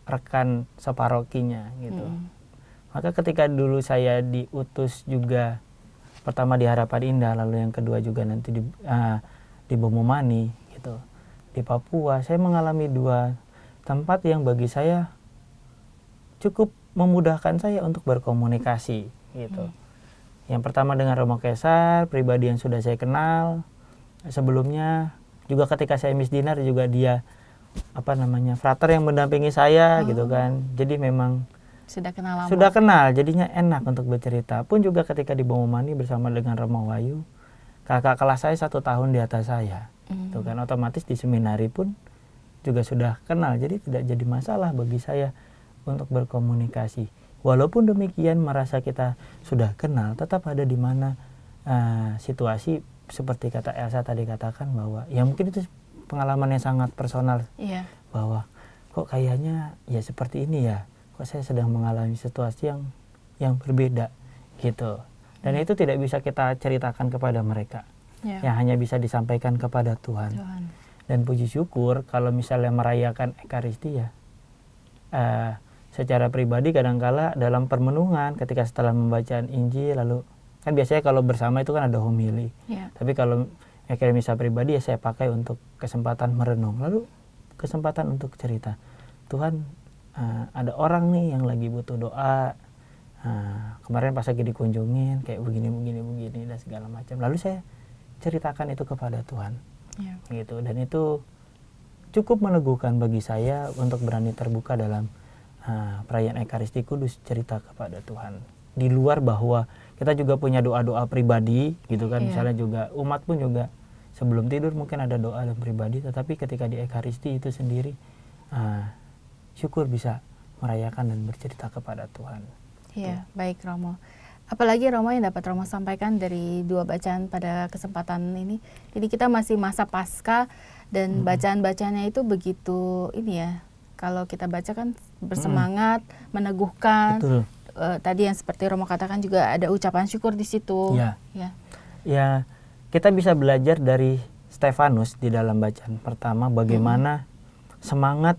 Speaker 3: rekan separokinya gitu. Maka ketika dulu saya diutus juga, pertama di Harapan Indah, lalu yang kedua juga nanti di Bomomani gitu, di Papua, saya mengalami 2 tempat yang bagi saya cukup memudahkan saya untuk berkomunikasi gitu. Yang pertama dengan Romo Kesar, pribadi yang sudah saya kenal sebelumnya, juga ketika saya misdinar juga dia frater yang mendampingi saya gitu kan. Jadi memang
Speaker 2: Sudah kenal lama.
Speaker 3: Sudah kenal, jadinya enak untuk bercerita. Pun juga ketika di Bomomani bersama dengan Romo Wahyu, kakak kelas saya 1 tahun di atas saya. Itu kan otomatis di seminari pun juga sudah kenal, jadi tidak jadi masalah bagi saya untuk berkomunikasi. Walaupun demikian merasa kita sudah kenal, tetap ada di mana situasi seperti kata Elsa tadi katakan bahwa ya mungkin itu pengalaman yang sangat personal.
Speaker 2: Iya.
Speaker 3: Bahwa kok kayaknya ya seperti ini ya, kok saya sedang mengalami situasi yang berbeda gitu. Dan itu tidak bisa kita ceritakan kepada mereka. Yang hanya bisa disampaikan kepada Tuhan. Dan puji syukur kalau misalnya merayakan Ekaristi ya, secara pribadi kadangkala dalam permenungan ketika setelah membacaan Injil, lalu kan biasanya kalau bersama itu kan ada homili. Tapi kalau misa pribadi ya saya pakai untuk kesempatan merenung, lalu kesempatan untuk cerita. Tuhan, ada orang nih yang lagi butuh doa. Kemarin pas lagi dikunjungin kayak begini dan segala macam. Lalu saya ceritakan itu kepada Tuhan. Gitu. Dan itu cukup meneguhkan bagi saya untuk berani terbuka dalam perayaan Ekaristi Kudus, cerita kepada Tuhan. Di luar bahwa kita juga punya doa-doa pribadi gitu kan. Misalnya juga umat pun juga sebelum tidur mungkin ada doa dan pribadi, tetapi ketika di Ekaristi itu sendiri syukur bisa merayakan dan bercerita kepada Tuhan.
Speaker 2: Iya, baik Romo. Apalagi Romo yang dapat Romo sampaikan dari 2 bacaan pada kesempatan ini. Jadi kita masih masa Paskah dan bacaan-bacaannya itu begitu ini ya. Kalau kita baca kan bersemangat, meneguhkan.
Speaker 3: Betul.
Speaker 2: Tadi yang seperti Romo katakan juga ada ucapan syukur di situ.
Speaker 3: Ya, kita bisa belajar dari Stefanus di dalam bacaan pertama bagaimana semangat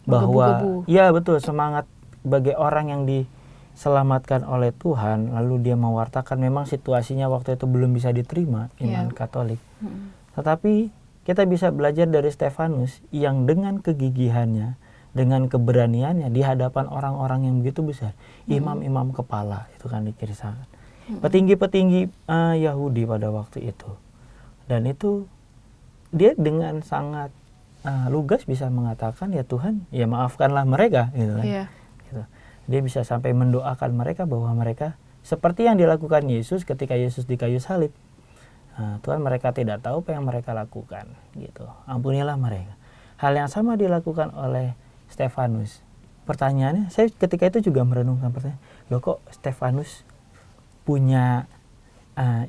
Speaker 3: bahwa ya betul, semangat bagi orang yang diselamatkan oleh Tuhan, lalu dia mewartakan memang situasinya waktu itu belum bisa diterima iman Katolik. Tetapi kita bisa belajar dari Stefanus yang dengan kegigihannya, dengan keberaniannya di hadapan orang-orang yang begitu besar, imam-imam kepala itu kan dikisahkan, petinggi-petinggi Yahudi pada waktu itu, dan itu dia dengan sangat lugas bisa mengatakan ya Tuhan, ya maafkanlah mereka, gitu kan. Gitu. Dia bisa sampai mendoakan mereka bahwa mereka seperti yang dilakukan Yesus ketika Yesus di kayu salib. Tuhan, mereka tidak tahu apa yang mereka lakukan, gitu. Ampunilah mereka. Hal yang sama dilakukan oleh Stefanus. Pertanyaannya, saya ketika itu juga merenungkan pertanyaan, loh kok Stefanus punya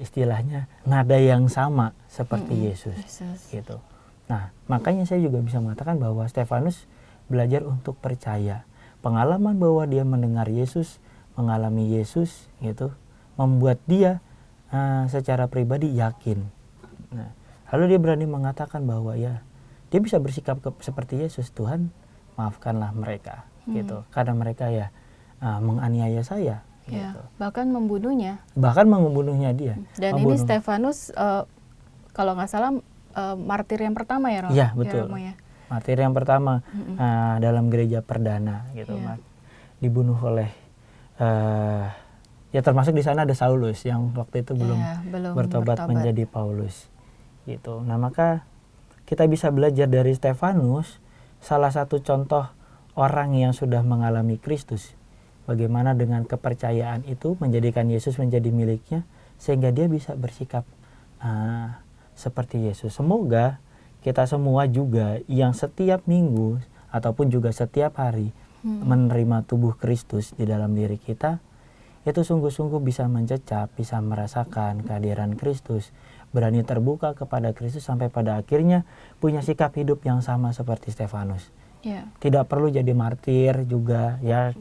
Speaker 3: istilahnya nada yang sama seperti Yesus, gitu. Nah, makanya saya juga bisa mengatakan bahwa Stefanus belajar untuk percaya. Pengalaman bahwa dia mendengar Yesus, mengalami Yesus, gitu, membuat dia secara pribadi yakin. Nah, lalu dia berani mengatakan bahwa ya dia bisa bersikap seperti Yesus, Tuhan maafkanlah mereka, gitu, karena mereka ya menganiaya saya, gitu.
Speaker 2: Bahkan membunuhnya.
Speaker 3: Bahkan membunuhnya dia.
Speaker 2: Dan ini Stefanus kalau nggak salah martir yang pertama ya, Romo?
Speaker 3: Iya, betul.
Speaker 2: Ya,
Speaker 3: martir yang pertama dalam gereja perdana, gitu, dibunuh oleh ya termasuk di sana ada Saulus yang waktu itu belum bertobat menjadi Paulus, gitu. Nah, maka kita bisa belajar dari Stefanus, salah satu contoh orang yang sudah mengalami Kristus, bagaimana dengan kepercayaan itu menjadikan Yesus menjadi miliknya sehingga dia bisa bersikap seperti Yesus. Semoga kita semua juga yang setiap minggu ataupun juga setiap hari menerima tubuh Kristus di dalam diri kita, itu sungguh-sungguh bisa mencecap, bisa merasakan kehadiran Kristus, berani terbuka kepada Kristus sampai pada akhirnya punya sikap hidup yang sama seperti Stefanus. Tidak perlu jadi martir juga, ya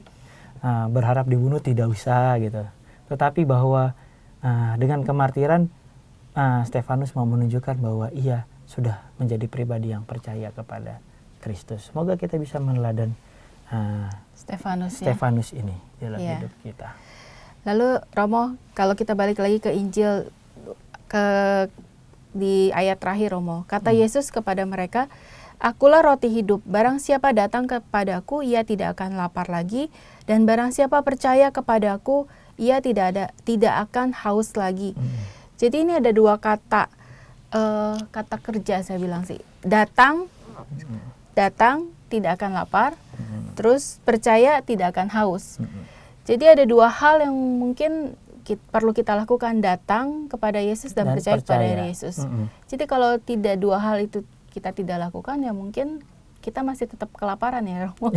Speaker 3: berharap dibunuh tidak usah, gitu. Tetapi bahwa dengan kemartiran Stefanus mau menunjukkan bahwa ia sudah menjadi pribadi yang percaya kepada Kristus. Semoga kita bisa meneladan Stefanus ini dalam hidup kita.
Speaker 2: Lalu Romo, kalau kita balik lagi ke Injil di ayat terakhir, Romo, kata Yesus kepada mereka, "Akulah roti hidup, barang siapa datang kepadaku, ia tidak akan lapar lagi, dan barang siapa percaya kepadaku, ia tidak akan haus lagi." Jadi ini ada 2 kata kerja, saya bilang sih. Datang tidak akan lapar, Terus percaya tidak akan haus. Jadi ada dua hal yang mungkin perlu kita lakukan, datang kepada Yesus dan percaya kepada Yesus. Jadi kalau tidak dua hal itu kita tidak lakukan, ya mungkin kita masih tetap kelaparan ya Romo.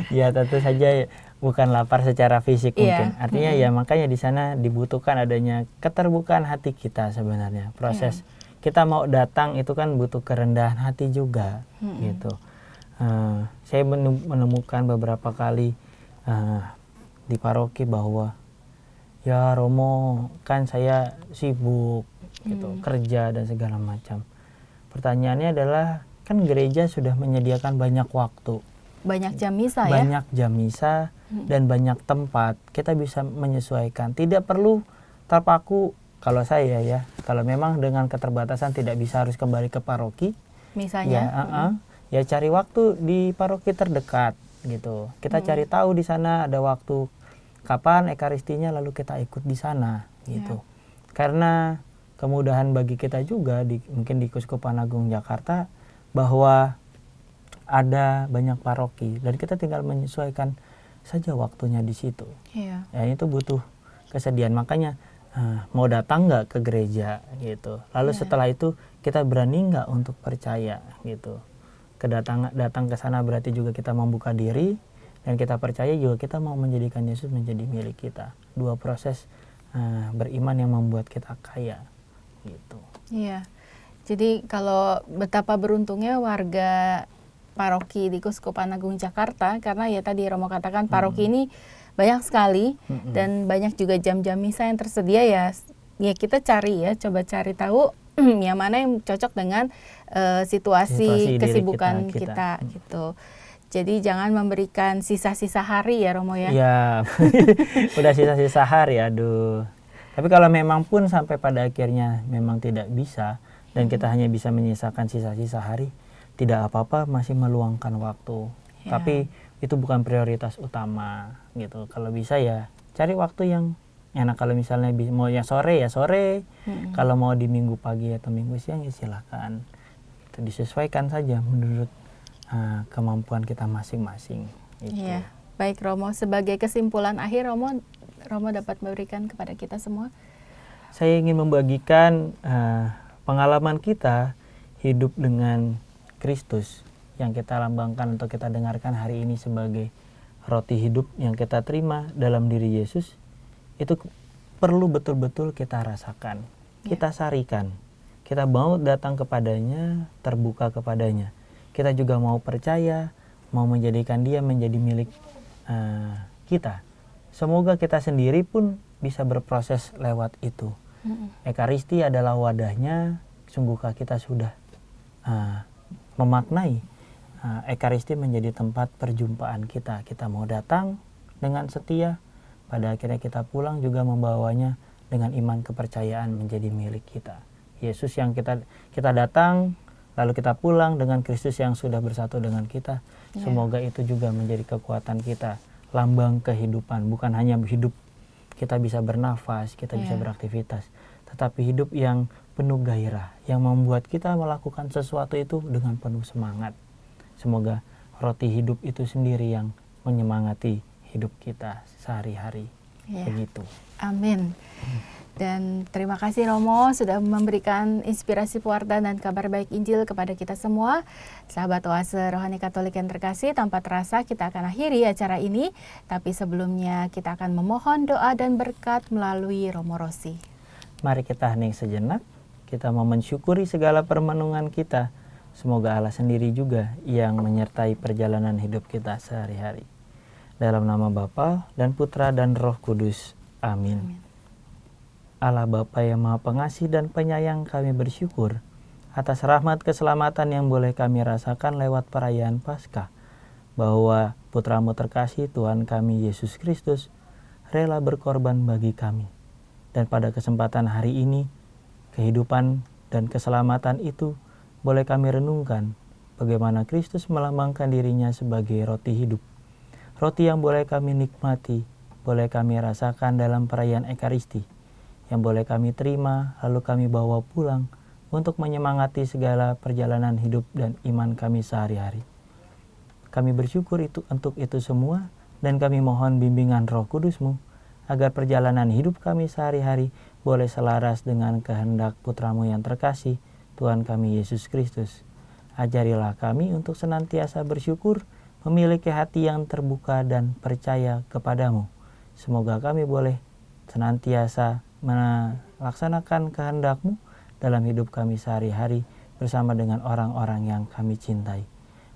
Speaker 3: Ya tentu saja bukan lapar secara fisik mungkin. Artinya ya makanya di sana dibutuhkan adanya keterbukaan hati kita sebenarnya. Proses kita mau datang itu kan butuh kerendahan hati juga gitu. Saya menemukan beberapa kali di paroki bahwa ya Romo kan saya sibuk gitu, kerja dan segala macam. Pertanyaannya adalah kan gereja sudah menyediakan banyak waktu,
Speaker 2: banyak jam misa ya,
Speaker 3: banyak jam misa dan banyak tempat. Kita bisa menyesuaikan, tidak perlu terpaku. Kalau saya ya, kalau memang dengan keterbatasan tidak bisa harus kembali ke paroki
Speaker 2: misalnya,
Speaker 3: ya cari waktu di paroki terdekat gitu. Kita cari tahu di sana ada waktu kapan ekaristinya, lalu kita ikut di sana gitu. Karena kemudahan bagi kita juga mungkin di Keuskupan Agung Jakarta bahwa ada banyak paroki dan kita tinggal menyesuaikan saja waktunya di situ. Ya itu butuh kesediaan, makanya mau datang nggak ke gereja gitu. Lalu setelah itu kita berani nggak untuk percaya gitu. Datang ke sana berarti juga kita membuka diri, dan kita percaya juga kita mau menjadikan Yesus menjadi milik kita. Dua proses beriman yang membuat kita kaya gitu. Iya.
Speaker 2: Jadi kalau betapa beruntungnya warga paroki di Keuskupan Agung Jakarta, karena ya tadi Romo katakan paroki ini banyak sekali dan banyak juga jam-jam misa yang tersedia ya kita cari ya, coba cari tahu yang mana yang cocok dengan situasi kesibukan kita gitu. Jadi jangan memberikan sisa-sisa hari ya Romo ya.
Speaker 3: Iya, udah sisa-sisa hari, aduh. Tapi kalau memang pun sampai pada akhirnya memang tidak bisa dan kita hanya bisa menyisakan sisa-sisa hari, tidak apa-apa, masih meluangkan waktu. Tapi itu bukan prioritas utama gitu. Kalau bisa ya cari waktu yang enak. Kalau misalnya mau ya sore ya sore, kalau mau di minggu pagi atau minggu siang ya silakan. Itu disesuaikan saja menurut kemampuan kita masing-masing.
Speaker 2: Iya. Baik Romo, sebagai kesimpulan akhir Romo dapat memberikan kepada kita semua.
Speaker 3: Saya ingin membagikan pengalaman kita hidup dengan Kristus yang kita lambangkan untuk kita dengarkan hari ini sebagai roti hidup yang kita terima dalam diri Yesus. Itu perlu betul-betul kita rasakan, kita sarikan. Kita mau datang kepadanya, terbuka kepadanya. Kita juga mau percaya, mau menjadikan dia menjadi milik kita. Semoga kita sendiri pun bisa berproses lewat itu. Ekaristi adalah wadahnya. Sungguhkah kita sudah memaknai Ekaristi menjadi tempat perjumpaan kita. Kita mau datang dengan setia, pada akhirnya kita pulang juga membawanya dengan iman kepercayaan menjadi milik kita. Yesus yang kita datang, lalu kita pulang dengan Kristus yang sudah bersatu dengan kita. Semoga itu juga menjadi kekuatan kita, lambang kehidupan. Bukan hanya hidup kita bisa bernafas, kita bisa beraktivitas, tetapi hidup yang penuh gairah, yang membuat kita melakukan sesuatu itu dengan penuh semangat. Semoga roti hidup itu sendiri yang menyemangati hidup kita sehari-hari. Begitu.
Speaker 2: Amin. Dan terima kasih Romo sudah memberikan inspirasi pewarta dan kabar baik Injil kepada kita semua. Sahabat Oase Rohani Katolik yang terkasih, tanpa terasa kita akan akhiri acara ini. Tapi sebelumnya kita akan memohon doa dan berkat melalui Romo Rosi.
Speaker 3: Mari kita hening sejenak. Kita mau mensyukuri segala permenungan kita. Semoga Allah sendiri juga yang menyertai perjalanan hidup kita sehari-hari. Dalam nama Bapa dan Putra dan Roh Kudus. Amin. Allah Bapa yang Maha Pengasih dan Penyayang, kami bersyukur atas rahmat keselamatan yang boleh kami rasakan lewat perayaan Paskah, bahwa Putra-Mu terkasih Tuhan kami Yesus Kristus rela berkorban bagi kami. Dan pada kesempatan hari ini, kehidupan dan keselamatan itu boleh kami renungkan bagaimana Kristus melambangkan dirinya sebagai roti hidup. Roti yang boleh kami nikmati, boleh kami rasakan dalam perayaan Ekaristi, yang boleh kami terima lalu kami bawa pulang untuk menyemangati segala perjalanan hidup dan iman kami sehari-hari. Kami bersyukur untuk itu semua, dan kami mohon bimbingan Roh Kudus-Mu, agar perjalanan hidup kami sehari-hari boleh selaras dengan kehendak Putra-Mu yang terkasih, Tuhan kami Yesus Kristus. Ajarilah kami untuk senantiasa bersyukur, memiliki hati yang terbuka dan percaya kepadamu. Semoga kami boleh senantiasa melaksanakan kehendak-Mu dalam hidup kami sehari-hari bersama dengan orang-orang yang kami cintai.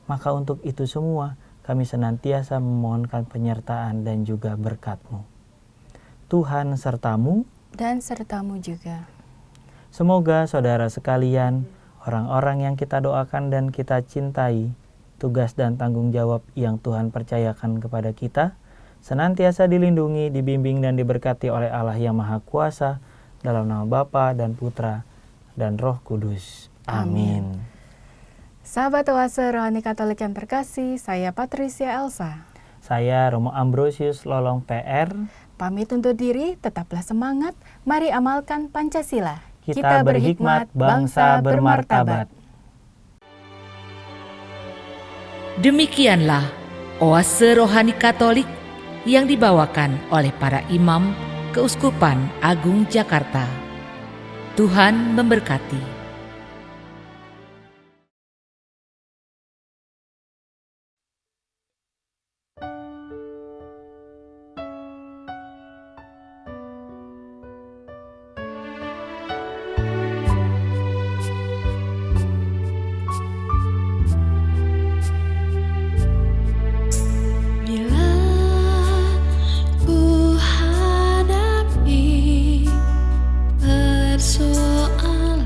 Speaker 3: Maka untuk itu semua, kami senantiasa memohonkan penyertaan dan juga berkat-Mu. Tuhan sertamu
Speaker 2: dan sertamu juga.
Speaker 3: Semoga saudara sekalian, orang-orang yang kita doakan dan kita cintai, tugas dan tanggung jawab yang Tuhan percayakan kepada kita, senantiasa dilindungi, dibimbing dan diberkati oleh Allah yang Maha Kuasa, dalam nama Bapa dan Putra dan Roh Kudus. Amin.
Speaker 2: Sahabat Oase Rohani Katolik yang terkasih, saya Patricia Elsa.
Speaker 3: Saya Romo Ambrosius Lolong PR.
Speaker 2: Pamit undur diri, tetaplah semangat, mari amalkan Pancasila.
Speaker 3: Kita berhikmat, bangsa bermartabat.
Speaker 1: Demikianlah Oase Rohani Katolik yang dibawakan oleh para imam Keuskupan Agung Jakarta. Tuhan memberkati.
Speaker 4: Persoalan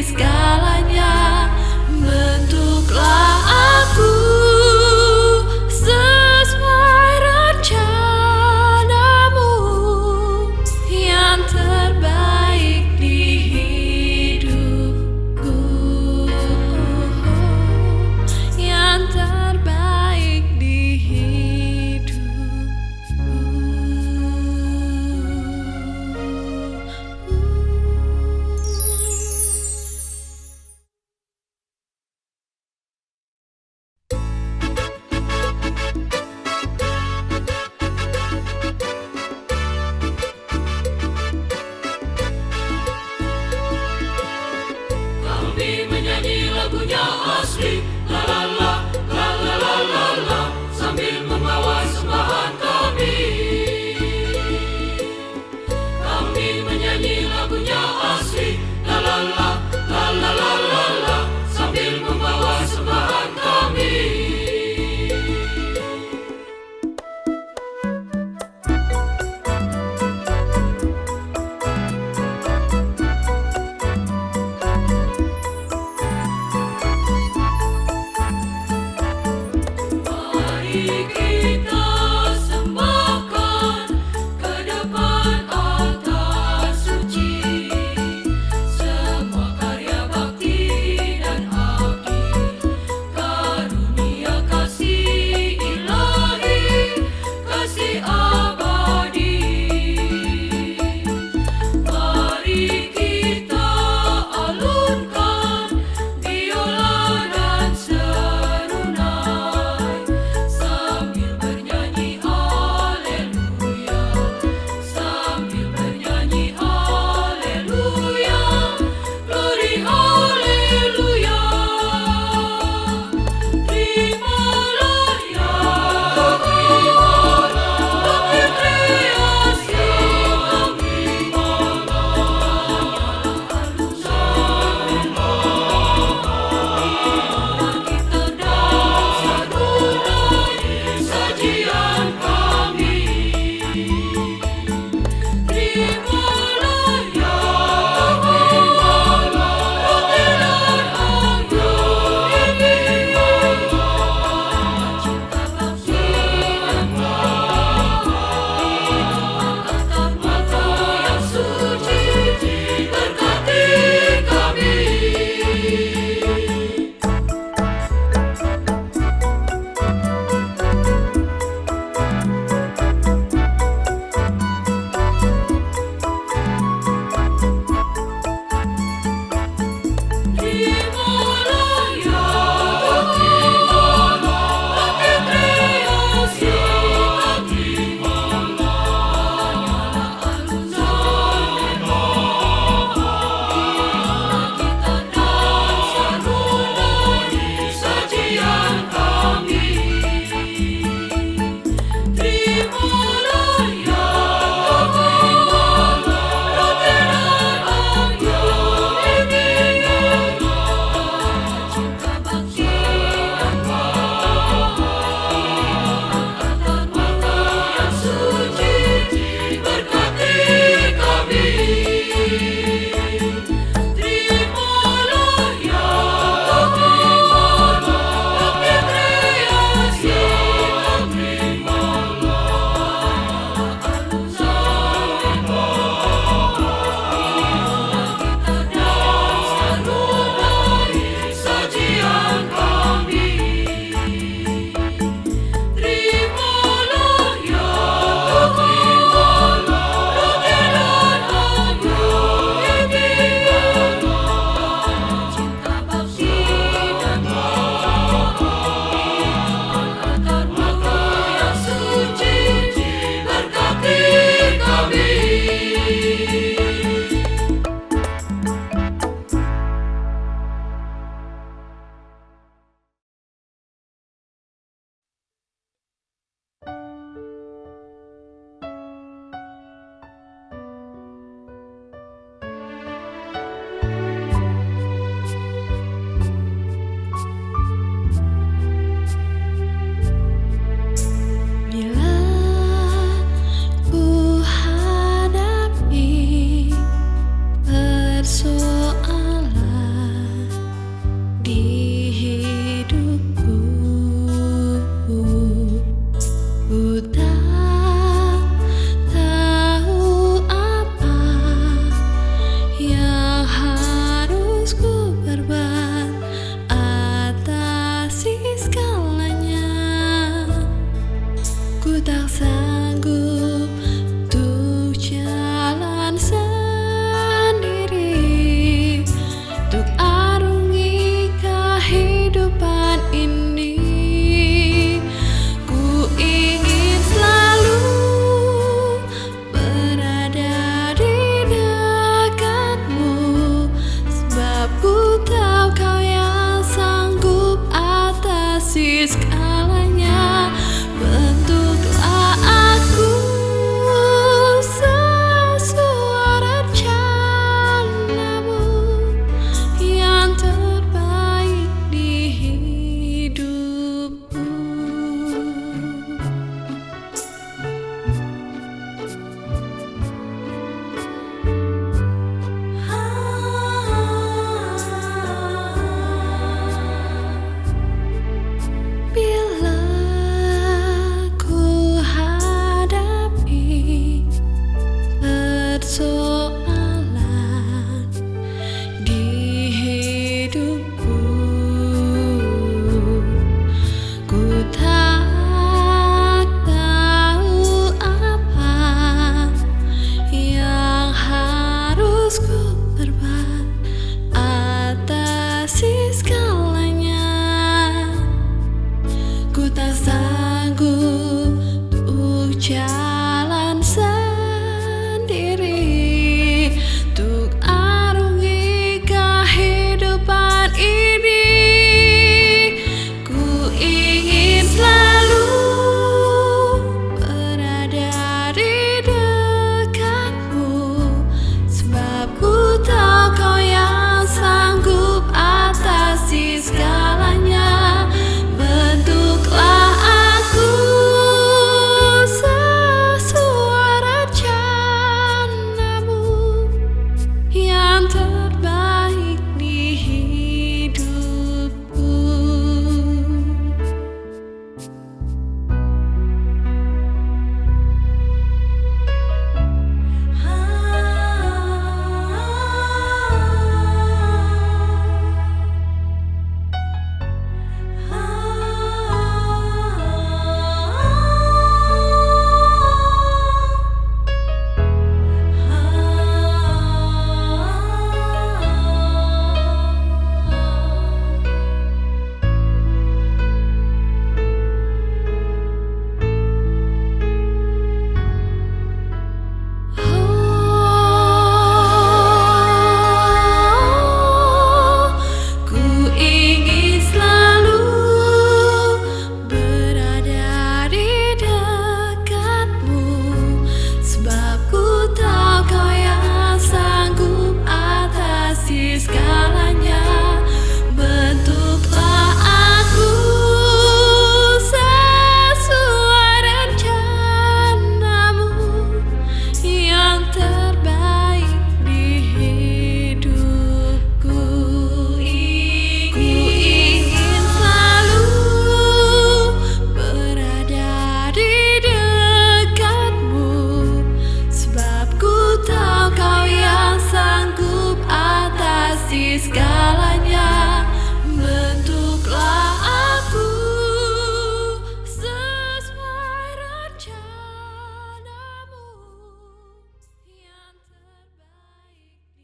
Speaker 4: segala